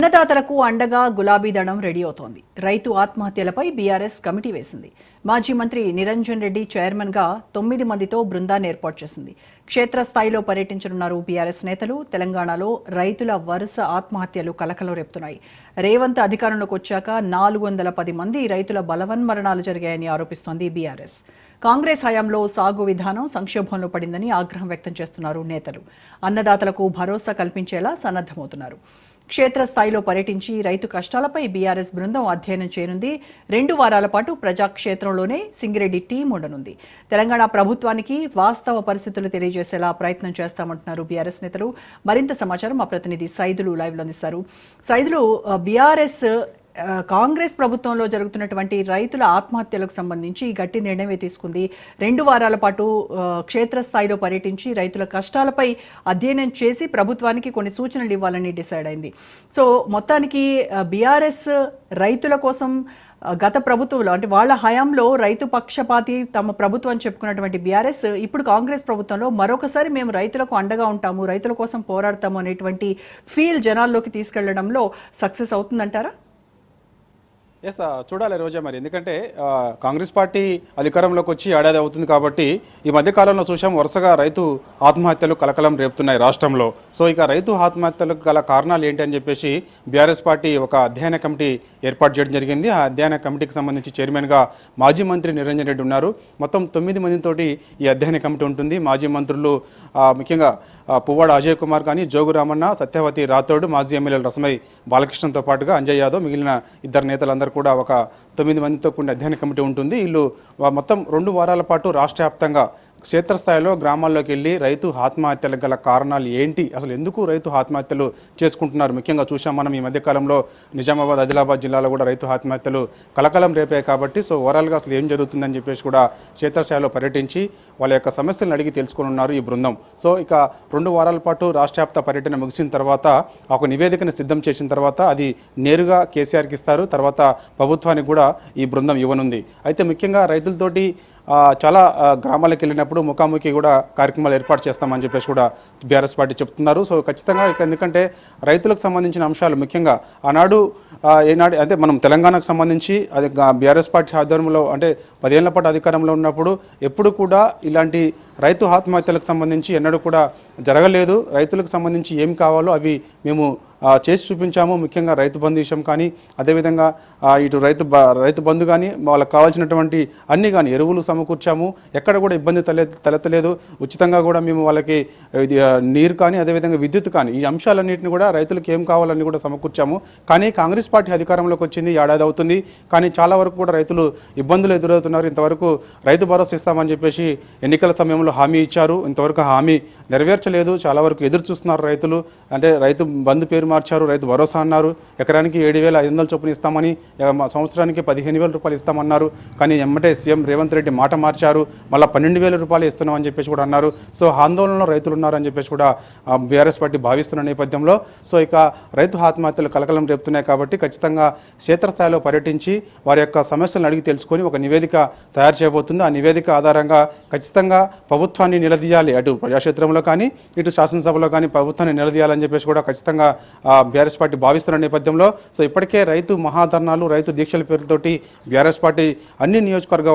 అన్నదాతలకు అండగా గులాబీ దళం రెడీ అవుతోంది. రైతు ఆత్మహత్యలపై బీఆర్ఎస్ కమిటీ వేసింది. మాజీ మంత్రి నిరంజన్ రెడ్డి చైర్మన్ గా 9 మందితో బృందాన్ని ఏర్పాటు చేసింది. క్షేత్రస్థాయిలో పర్యటించనున్నారు బీఆర్ఎస్ నేతలు. తెలంగాణలో రైతుల వరుస ఆత్మహత్యలు కలకలం రేపుతున్నాయి. రేవంత్ అధికారంలోకి వచ్చాక 410 మంది రైతుల బలవన్మరణాలు జరిగాయని ఆరోపిస్తోంది బీఆర్ఎస్. కాంగ్రెస్ హయాంలో సాగు విధానం సంక్షోభంలో పడిందని ఆగ్రహం వ్యక్తం చేస్తున్నారు నేతలు. అన్నదాతలకు భరోసా కల్పించేలా సన్నద్దమవుతున్నారు. క్షేత్రస్థాయిలో పర్యటించి రైతు కష్టాలపై బీఆర్ఎస్ బృందం అధ్యయనం చేయనుంది. 2 వారాల పాటు ప్రజాక్షేత్రంలోనే సింగిరెడ్డి టీం ఉండనుంది. తెలంగాణ ప్రభుత్వానికి వాస్తవ పరిస్థితులు తెలియజేసేలా ప్రయత్నం చేస్తామంటున్నారు బీఆర్ఎస్ నేతలు. మరింత సమాచారం మా ప్రతినిధి సైదులు లైవ్లో అందిస్తారు. సైదులు, బీఆర్ఎస్ కాంగ్రెస్ ప్రభుత్వంలో జరుగుతున్నటువంటి రైతుల ఆత్మహత్యలకు సంబంధించి గట్టి నిర్ణయమే తీసుకుంది. 2 వారాల పాటు క్షేత్రస్థాయిలో పర్యటించి రైతుల కష్టాలపై అధ్యయనం చేసి ప్రభుత్వానికి కొన్ని సూచనలు ఇవ్వాలని డిసైడ్ అయింది. సో మొత్తానికి బీఆర్ఎస్ రైతుల కోసం గత ప్రభుత్వంలో అంటే వాళ్ళ హయాంలో రైతు పక్షపాతి తమ ప్రభుత్వం చెప్పుకున్నటువంటి బీఆర్ఎస్ ఇప్పుడు కాంగ్రెస్ ప్రభుత్వంలో మరొకసారి మేము రైతులకు అండగా ఉంటాము, రైతుల కోసం పోరాడతాము అనేటువంటి ఫీల్ జనాల్లోకి తీసుకెళ్లడంలో సక్సెస్ అవుతుందంటారా? ఎస్, చూడాలి రోజా. మరి ఎందుకంటే కాంగ్రెస్ పార్టీ అధికారంలోకి వచ్చి ఏడాది అవుతుంది కాబట్టి ఈ మధ్యకాలంలో చూసాం వరుసగా రైతు ఆత్మహత్యలు కలకలం రేపుతున్నాయి రాష్ట్రంలో. సో ఇక రైతు ఆత్మహత్యలకు గల కారణాలు ఏంటి అని చెప్పేసి బీఆర్ఎస్ పార్టీ ఒక అధ్యయన కమిటీ ఏర్పాటు చేయడం జరిగింది. ఆ అధ్యయన కమిటీకి సంబంధించి చైర్మన్గా మాజీ మంత్రి నిరంజన్ రెడ్డి ఉన్నారు. మొత్తం 9 మందితోటి ఈ అధ్యయన కమిటీ ఉంటుంది. మాజీ మంత్రులు ముఖ్యంగా పువ్వాడ అజయ్ కుమార్ కానీ, జోగు రామన్న, సత్యవతి రాథోడ్, మాజీ ఎమ్మెల్యేలు రసమై బాలకృష్ణతో పాటుగా అంజయ్ యాదవ్, మిగిలిన 2 నేతలందరూ కూడా ఒక 9 మందితో కూడిన అధ్యయన కమిటీ ఉంటుంది. వీళ్ళు మొత్తం 2 వారాల పాటు రాష్ట్ర వ్యాప్తంగా క్షేత్రస్థాయిలో గ్రామాల్లోకి వెళ్ళి రైతు ఆత్మహత్యలకు గల కారణాలు ఏంటి, అసలు ఎందుకు రైతు ఆత్మహత్యలు చేసుకుంటున్నారు, ముఖ్యంగా చూసాం మనం ఈ మధ్యకాలంలో నిజామాబాద్, ఆదిలాబాద్ జిల్లాలో కూడా రైతు ఆత్మహత్యలు కలకలం రేపాయి కాబట్టి సో ఓవరాల్గా అసలు ఏం జరుగుతుందని చెప్పేసి కూడా క్షేత్రస్థాయిలో పర్యటించి వాళ్ళ యొక్క సమస్యలను అడిగి తెలుసుకున్నారు ఈ బృందం. సో ఇక 2 వారాల పాటు రాష్ట్ర వ్యాప్త పర్యటన ముగిసిన తర్వాత ఒక నివేదికను సిద్ధం చేసిన తర్వాత అది నేరుగా కేసీఆర్కి ఇస్తారు. తర్వాత ప్రభుత్వానికి కూడా ఈ బృందం ఇవ్వనుంది. అయితే ముఖ్యంగా రైతులతోటి చాలా గ్రామాలకు వెళ్ళినప్పుడు ముఖాముఖి కూడా కార్యక్రమాలు ఏర్పాటు చేస్తామని చెప్పేసి కూడా బీఆర్ఎస్ పార్టీ చెప్తున్నారు. సో ఖచ్చితంగా ఎందుకంటే రైతులకు సంబంధించిన అంశాలు ముఖ్యంగా ఆనాడు అంటే మనం తెలంగాణకు సంబంధించి అది బీఆర్ఎస్ పార్టీ ఆధ్వర్యంలో అంటే 10 ఏళ్ల పాటు అధికారంలో ఉన్నప్పుడు ఎప్పుడు కూడా ఇలాంటి రైతు ఆత్మహత్యలకు సంబంధించి ఎన్నడూ కూడా జరగలేదు. రైతులకు సంబంధించి ఏం కావాలో అవి మేము చేసి చూపించాము. ముఖ్యంగా రైతు బంధు విషయం కానీ, అదేవిధంగా ఇటు రైతు బంధు కానీ, వాళ్ళకి కావాల్సినటువంటి అన్ని కానీ ఎరువులు సమకూర్చాము. ఎక్కడ కూడా ఇబ్బంది తలెత్తలేదు. ఉచితంగా కూడా మేము వాళ్ళకి నీరు కానీ, అదేవిధంగా విద్యుత్ కానీ, ఈ అంశాలన్నింటినీ కూడా రైతులకు ఏం కావాలని కూడా సమకూర్చాము. కానీ కాంగ్రెస్ పార్టీ అధికారంలోకి వచ్చింది, ఏడాది అవుతుంది. కానీ చాలా వరకు కూడా రైతులు ఇబ్బందులు ఎదురవుతున్నారు. ఇంతవరకు రైతు భరోసా ఇస్తామని చెప్పేసి ఎన్నికల సమయంలో హామీ ఇచ్చారు. ఇంతవరకు హామీ నెరవేర్చలేదు. చాలా వరకు ఎదురు చూస్తున్నారు రైతులు. అంటే రైతు బంధు పేరు మార్చారు, రైతు భరోసా అన్నారు. ఎకరానికి 7,500 చొప్పున ఇస్తామని, సంవత్సరానికి 15,000 రూపాయలు ఇస్తామన్నారు. కానీ ఎమ్మటే సీఎం రేవంత్ రెడ్డి మాట మార్చారు. మళ్ళీ 12,000 రూపాయలు ఇస్తున్నామని చెప్పేసి కూడా అన్నారు. సో ఆందోళనలో రైతులు ఉన్నారని చెప్పేసి కూడా బీఆర్ఎస్ పార్టీ భావిస్తున్న నేపథ్యంలో సో ఇక రైతు ఆత్మహత్యలు కలకలం రేపుతున్నాయి కాబట్టి ఖచ్చితంగా క్షేత్రస్థాయిలో పర్యటించి వారి యొక్క సమస్యలను అడిగి తెలుసుకొని ఒక నివేదిక తయారు చేయబోతుంది. ఆ నివేదిక ఆధారంగా ఖచ్చితంగా ప్రభుత్వాన్ని నిలదీయాలి. అటు ప్రజాక్షేత్రంలో కానీ, ఇటు శాసనసభలో కానీ ప్రభుత్వాన్ని నిలదీయాలని చెప్పేసి కూడా ఖచ్చితంగా బీఆర్ఎస్ పార్టీ భావిస్తున్న నేపథ్యంలో సో ఇప్పటికే రైతు మహాధర్నాలు, రైతు దీక్షల పేరుతోటి బీఆర్ఎస్ పార్టీ అన్ని నియోజకవర్గ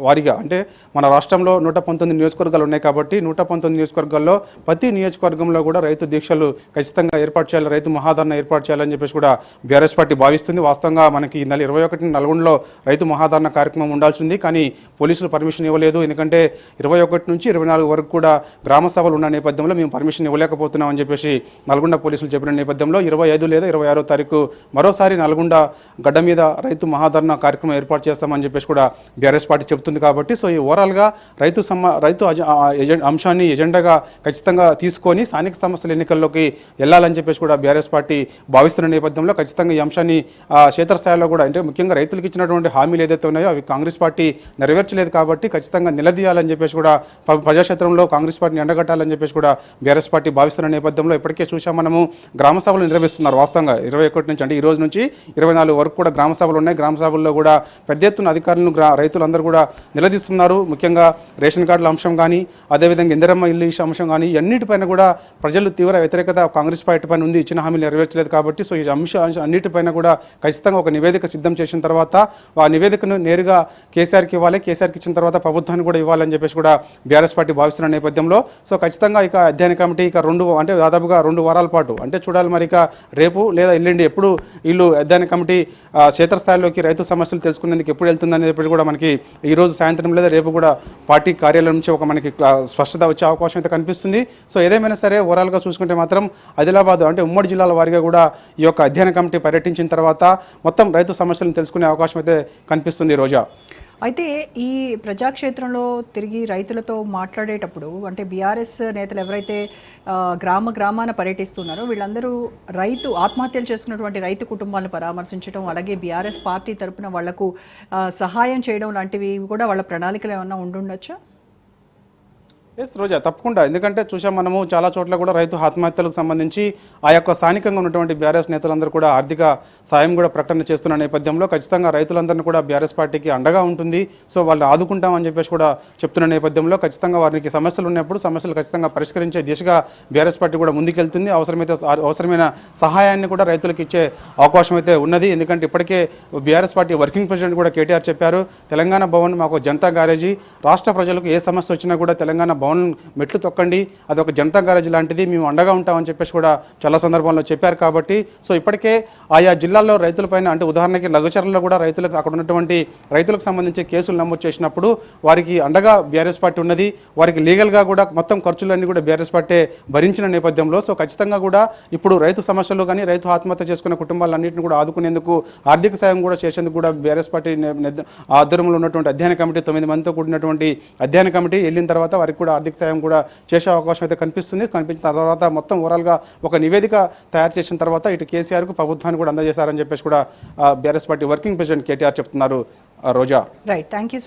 వారిగా అంటే మన రాష్ట్రంలో 119 నియోజకవర్గాలు ఉన్నాయి కాబట్టి 119 నియోజకవర్గాల్లో ప్రతి నియోజకవర్గంలో కూడా రైతు దీక్షలు ఖచ్చితంగా ఏర్పాటు చేయాలి, రైతు మహాధర్నా ఏర్పాటు చేయాలని చెప్పేసి కూడా బీఆర్ఎస్ పార్టీ భావిస్తుంది. వాస్తవంగా మనకి ఈ నెల 21 నల్గొండలో రైతు మహాధర్నా కార్యక్రమం ఉండాల్సింది. కానీ పోలీసులు పర్మిషన్ ఇవ్వలేదు. ఎందుకంటే 21 నుంచి 24 వరకు కూడా గ్రామ సభలు ఉన్న నేపథ్యంలో మేము పర్మిషన్ ఇవ్వలేకపోతున్నాం అని చెప్పేసి నల్గొండ పోలీసులు చెప్పిన నేపథ్యంలో 25 లేదా 26వ తారీఖు మరోసారి నల్గొండ గడ్డ మీద రైతు మహాధర్నా కార్యక్రమం ఏర్పాటు చేస్తామని చెప్పేసి కూడా బీఆర్ఎస్ పార్టీ చెబుతుంది. కాబట్టి సో ఈ ఓవరాల్గా రైతు అంశాన్ని ఎజెండాగా ఖచ్చితంగా తీసుకొని స్థానిక సంస్థల ఎన్నికల్లోకి వెళ్ళాలని చెప్పేసి కూడా బీఆర్ఎస్ పార్టీ భావిస్తున్న నేపథ్యంలో ఖచ్చితంగా ఈ అంశాన్ని క్షేత్రస్థాయిలో కూడా అంటే ముఖ్యంగా రైతులకు ఇచ్చినటువంటి హామీలు ఏదైతే ఉన్నాయో అవి కాంగ్రెస్ పార్టీ నెరవేర్చలేదు కాబట్టి ఖచ్చితంగా నిలదీయాలని చెప్పేసి కూడా ప్రజాక్షేత్రంలో కాంగ్రెస్ పార్టీని ఎండగట్టాలని చెప్పేసి కూడా బీఆర్ఎస్ పార్టీ భావిస్తున్న నేపథ్యంలో ఇప్పటికే చూసాం మనము గ్రామ సభలు నిర్వహిస్తున్నారు. వాస్తవంగా 21 నుంచి అంటే ఈ రోజు నుంచి 24 వరకు కూడా గ్రామ సభలు ఉన్నాయి. గ్రామ సభల్లో కూడా పెద్ద ఎత్తున అధికారులను రైతులందరూ కూడా నిలదీస్తున్నారు. ముఖ్యంగా రేషన్ కార్డుల అంశం కానీ, అదేవిధంగా ఇందిరమ్మ ఇల్లు అంశం కానీ, అన్నిటిపైన కూడా ప్రజలు తీవ్ర వ్యతిరేకత కాంగ్రెస్ పార్టీ పైన ఉంది. ఇచ్చిన హామీలు నెరవేర్చలేదు కాబట్టి సో ఈ అంశం అన్నిటిపైన కూడా ఖచ్చితంగా ఒక నివేదిక సిద్ధం చేసిన తర్వాత ఆ నివేదికను నేరుగా కేసీఆర్కి ఇవ్వాలి. కేసీఆర్కి ఇచ్చిన తర్వాత ప్రభుత్వాన్ని కూడా ఇవ్వాలని చెప్పేసి కూడా బీఆర్ఎస్ పార్టీ భావిస్తున్న నేపథ్యంలో సో ఖచ్చితంగా ఇక అధ్యయన కమిటీ ఇక దాదాపుగా 2 వారాల పాటు అంటే చూడాలి మరి ఇక రేపు లేదా ఎల్లుండి ఎప్పుడు వీళ్ళు అధ్యయన కమిటీ క్షేత్రస్థాయిలోకి రైతు సమస్యలు తెలుసుకునేందుకు ఎప్పుడు వెళ్తుందనేది కూడా మనకి ఈ రోజు సాయంత్రం లేదా రేపు కూడా పార్టీ కార్యాలయం నుంచి ఒక మనకి స్పష్టత వచ్చే అవకాశం అయితే కనిపిస్తుంది. సో ఏదేమైనా సరే ఓవరాల్గా చూసుకుంటే మాత్రం ఆదిలాబాద్ అంటే ఉమ్మడి జిల్లాల వారిగా కూడా ఈ యొక్క అధ్యయన కమిటీ పర్యటించిన తర్వాత మొత్తం రైతు సమస్యలను తెలుసుకునే అవకాశం అయితే కనిపిస్తుంది రోజా. అయితే ఈ ప్రజాక్షేత్రంలో తిరిగి రైతులతో మాట్లాడేటప్పుడు అంటే బీఆర్ఎస్ నేతలు ఎవరైతే గ్రామాన పర్యటిస్తున్నారో వీళ్ళందరూ ఆత్మహత్యలు చేసుకున్నటువంటి రైతు కుటుంబాలను పరామర్శించడం, అలాగే బీఆర్ఎస్ పార్టీ తరపున వాళ్లకు సహాయం చేయడం లాంటివి కూడా వాళ్ళ ప్రణాళికలు ఏమన్నా ఉండుండొచ్చా? ఎస్ రోజా, తప్పకుండా. ఎందుకంటే చూసాం మనము చాలా చోట్ల కూడా రైతు ఆత్మహత్యలకు సంబంధించి ఆ యొక్క స్థానికంగా ఉన్నటువంటి బీఆర్ఎస్ నేతలందరూ కూడా ఆర్థిక సాయం కూడా ప్రకటన చేస్తున్న నేపథ్యంలో ఖచ్చితంగా రైతులందరినీ కూడా బీఆర్ఎస్ పార్టీకి అండగా ఉంటుంది. సో వాళ్ళని ఆదుకుంటామని చెప్పేసి కూడా చెప్తున్న నేపథ్యంలో ఖచ్చితంగా వారికి సమస్యలు ఉన్నప్పుడు సమస్యలు ఖచ్చితంగా పరిష్కరించే దిశగా బీఆర్ఎస్ పార్టీ కూడా ముందుకెళ్తుంది. అవసరమైన సహాయాన్ని కూడా రైతులకు ఇచ్చే అవకాశం అయితే ఉన్నది. ఎందుకంటే ఇప్పటికే బీఆర్ఎస్ పార్టీ వర్కింగ్ ప్రెసిడెంట్ కూడా కేటీఆర్ చెప్పారు, తెలంగాణ భవన్ మాకు జనతా గ్యారేజీ, రాష్ట్ర ప్రజలకు ఏ సమస్య వచ్చినా కూడా తెలంగాణ భవన్ మెట్లు తొక్కండి, అది ఒక జనతా గ్యారేజ్ లాంటిది, మేము అండగా ఉంటామని చెప్పేసి కూడా చాలా సందర్భాల్లో చెప్పారు. కాబట్టి సో ఇప్పటికే ఆయా జిల్లాల్లో రైతులపైన అంటే ఉదాహరణకి లఘుచర్లలో కూడా అక్కడ ఉన్నటువంటి రైతులకు సంబంధించి కేసులు నమోదు చేసినప్పుడు వారికి అండగా బీఆర్ఎస్ పార్టీ ఉన్నది. వారికి లీగల్గా కూడా మొత్తం ఖర్చులన్నీ కూడా బీఆర్ఎస్ పార్టీ భరించిన నేపథ్యంలో సో ఖచ్చితంగా కూడా ఇప్పుడు రైతు సమస్యలు కానీ రైతు ఆత్మహత్య చేసుకున్న కుటుంబాలన్నింటినీ కూడా ఆదుకునేందుకు ఆర్థిక సాయం కూడా చేసేందుకు కూడా బీఆర్ఎస్ పార్టీ ఆధ్వర్యంలో ఉన్నటువంటి అధ్యయన కమిటీ 9 మందితో కూడినటువంటి అధ్యయన కమిటీ వెళ్ళిన తర్వాత వారికి కూడా ఆర్థిక సాయం కూడా చేసే అవకాశం అయితే కనిపించిన తర్వాత మొత్తం ఓవరాల్గా ఒక నివేదిక తయారు చేసిన తర్వాత ఇటు కేసీఆర్కు ప్రభుత్వాన్ని కూడా అందజేశారని చెప్పేసి కూడా BRS party working president KTR చెప్తున్నారు. రోజా. Right, thank you.